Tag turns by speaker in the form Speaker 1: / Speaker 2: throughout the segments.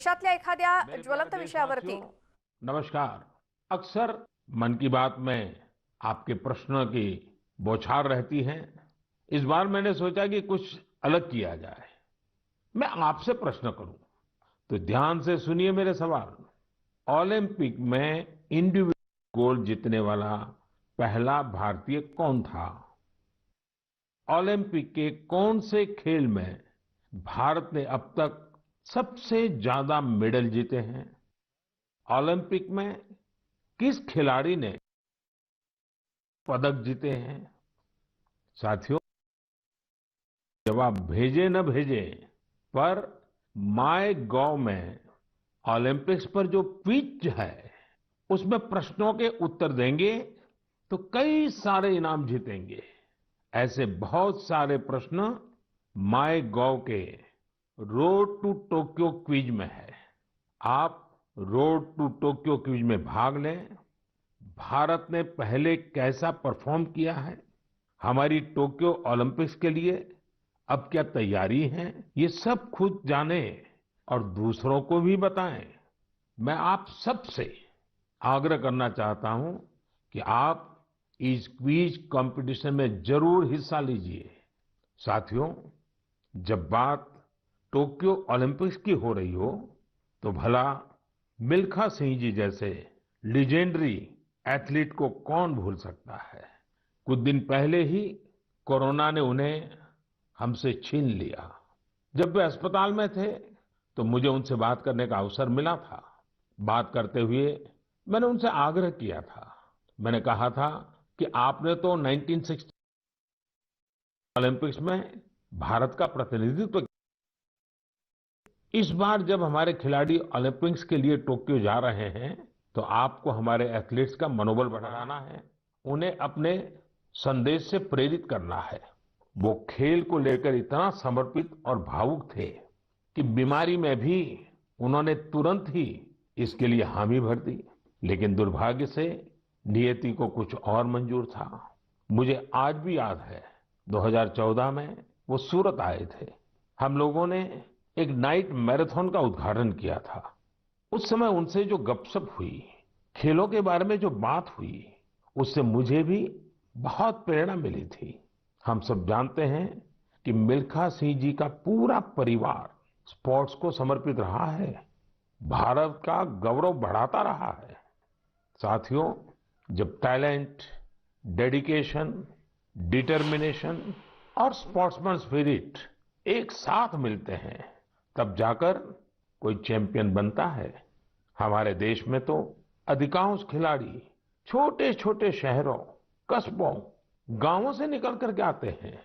Speaker 1: देशातल्या एखाद्या
Speaker 2: मेरे प्यारे
Speaker 1: ज्वलंत विषयावरती
Speaker 2: देशवासियों, नमस्कार। अक्सर मन की बात में आपके प्रश्नों की बौछार रहती है। इस बार मैंने सोचा कि कुछ अलग किया जाए। मैं आपसे प्रश्न करूं तो ध्यान से सुनिए मेरे सवाल। ओलंपिक में इंडिविजुअल गोल्ड जीतने वाला पहला भारतीय कौन था? ओलंपिक के कौन से खेल में भारत ने अब तक सबसे ज्यादा मेडल जीते हैं? ओलंपिक में किस खिलाड़ी ने पदक जीते हैं? साथियों, जवाब भेजे न भेजे, पर माय गॉव में ओलंपिक्स पर जो क्विज है उसमें प्रश्नों के उत्तर देंगे तो कई सारे इनाम जीतेंगे। ऐसे बहुत सारे प्रश्न माय गॉव के रोड टू टोक्यो क्विज में है। आप रोड टू टोक्यो क्विज में भाग लें। भारत ने पहले कैसा परफॉर्म किया है, हमारी टोक्यो ओलंपिक्स के लिए अब क्या तैयारी है, ये सब खुद जाने और दूसरों को भी बताएं। मैं आप सबसे आग्रह करना चाहता हूं कि आप इस क्विज कंपटीशन में जरूर हिस्सा लीजिए। साथियों, जब बात टोक्यो ओलंपिक्स की हो रही हो तो भला मिल्खा सिंह जी जैसे लीजेंडरी एथलीट को कौन भूल सकता है। कुछ दिन पहले ही कोरोना ने उन्हें हमसे छीन लिया। जब वे अस्पताल में थे तो मुझे उनसे बात करने का अवसर मिला था। बात करते हुए मैंने उनसे आग्रह किया था। मैंने कहा था कि आपने तो 1960 ओलंपिक्स में भारत का प्रतिनिधित्व। इस बार जब हमारे खिलाड़ी ओलंपिक्स के लिए टोक्यो जा रहे हैं तो आपको हमारे एथलीट्स का मनोबल बढ़ाना है, उन्हें अपने संदेश से प्रेरित करना है। वो खेल को लेकर इतना समर्पित और भावुक थे कि बीमारी में भी उन्होंने तुरंत ही इसके लिए हामी भर दी। लेकिन दुर्भाग्य से नियति को कुछ और मंजूर था। मुझे आज भी याद है 2014 में वो सूरत आए थे। हम लोगों ने एक नाइट मैराथन का उद्घाटन किया था। उस समय उनसे जो गपशप हुई, खेलों के बारे में जो बात हुई, उससे मुझे भी बहुत प्रेरणा मिली थी। हम सब जानते हैं कि मिल्खा सिंह जी का पूरा परिवार स्पोर्ट्स को समर्पित रहा है, भारत का गौरव बढ़ाता रहा है। साथियों, जब टैलेंट, डेडिकेशन, डिटर्मिनेशन और स्पोर्ट्समैन स्पिरिट एक साथ मिलते हैं तब जाकर कोई चैंपियन बनता है। हमारे देश में तो अधिकांश खिलाड़ी छोटे छोटे शहरों, कस्बों, गांवों से निकल करके आते हैं।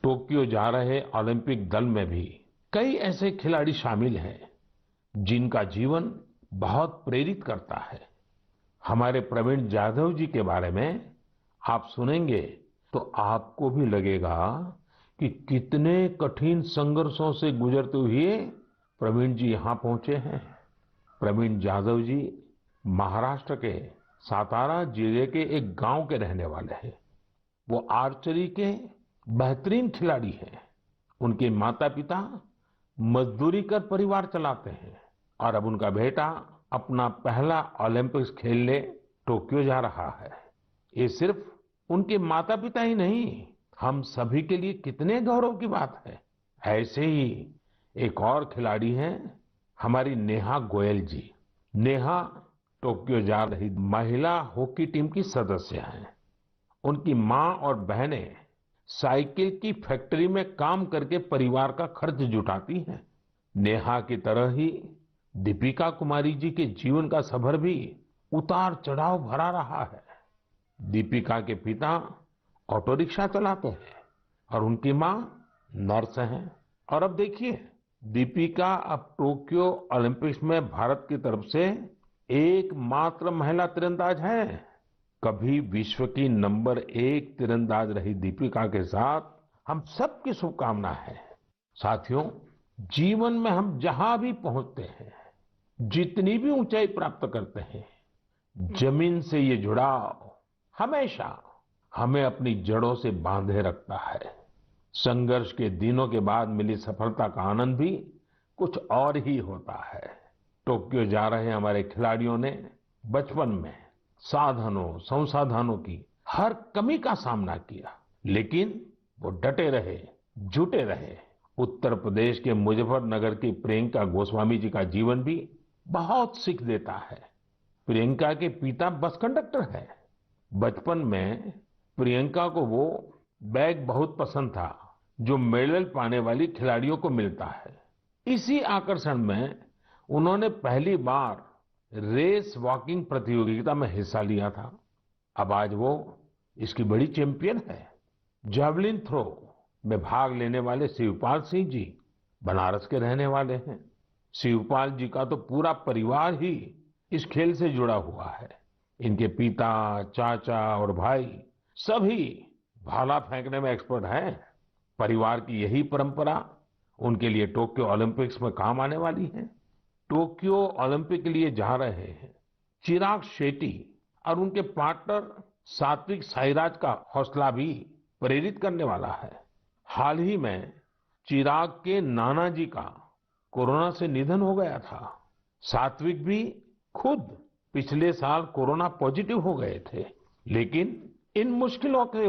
Speaker 2: टोक्यो जा रहे ओलंपिक दल में भी कई ऐसे खिलाड़ी शामिल हैं जिनका जीवन बहुत प्रेरित करता है। हमारे प्रवीण जाधव जी के बारे में आप सुनेंगे तो आपको भी लगेगा कि कितने कठिन संघर्षों से गुजरते हुए प्रवीण जी यहाँ पहुंचे हैं। प्रवीण जाधव जी महाराष्ट्र के सातारा जिले के एक गांव के रहने वाले हैं। वो आर्चरी के बेहतरीन खिलाड़ी हैं। उनके माता पिता मजदूरी कर परिवार चलाते हैं और अब उनका बेटा अपना पहला ओलंपिक्स खेलने टोक्यो जा रहा है। ये सिर्फ उनके माता पिता ही नहीं, हम सभी के लिए कितने गौरव की बात है। ऐसे ही एक और खिलाड़ी हैं हमारी नेहा गोयल जी। नेहा टोक्यो जा रही महिला हॉकी टीम की सदस्य हैं। उनकी माँ और बहनें साइकिल की फैक्ट्री में काम करके परिवार का खर्च जुटाती हैं। नेहा की तरह ही दीपिका कुमारी जी के जीवन का सफर भी उतार चढ़ाव भरा रहा है। दीपिका के पिता ऑटो रिक्शा चलाते हैं और उनकी माँ नर्स हैं। और अब देखिए, दीपिका अब टोक्यो ओलंपिक्स में भारत की तरफ से एकमात्र महिला तीरंदाज है। कभी विश्व की नंबर 1 तीरंदाज रही दीपिका के साथ हम सबकी शुभकामना है। साथियों, जीवन में हम जहां भी पहुंचते हैं, जितनी भी ऊंचाई प्राप्त करते हैं, जमीन से ये जुड़ाव हमेशा हमें अपनी जड़ों से बांधे रखता है। संघर्ष के दिनों के बाद मिली सफलता का आनंद भी कुछ और ही होता है। टोक्यो जा रहे हमारे खिलाड़ियों ने बचपन में साधनों संसाधनों की हर कमी का सामना किया, लेकिन वो डटे रहे, जुटे रहे। उत्तर प्रदेश के मुजफ्फरनगर की प्रियंका गोस्वामी जी का जीवन भी बहुत सीख देता है। प्रियंका के पिता बस कंडक्टर है। बचपन में प्रियंका को वो बैग बहुत पसंद था जो मेडल पाने वाली खिलाड़ियों को मिलता है। इसी आकर्षण में उन्होंने पहली बार रेस वॉकिंग प्रतियोगिता में हिस्सा लिया था। अब आज वो इसकी बड़ी चैंपियन है। जावलिन थ्रो में भाग लेने वाले शिवपाल सिंह जी बनारस के रहने वाले हैं। शिवपाल जी का तो पूरा परिवार ही इस खेल से जुड़ा हुआ है। इनके पिता, चाचा और भाई सभी भाला फेंकने में एक्सपर्ट हैं। परिवार की यही परंपरा उनके लिए टोक्यो ओलंपिक्स में काम आने वाली है। टोक्यो ओलंपिक के लिए जा रहे हैं चिराग शेट्टी और उनके पार्टनर सात्विक साईराज का हौसला भी प्रेरित करने वाला है। हाल ही में चिराग के नाना जी का कोरोना से निधन हो गया था। सात्विक भी खुद पिछले साल कोरोना पॉजिटिव हो गए थे, लेकिन इन मुश्किलों के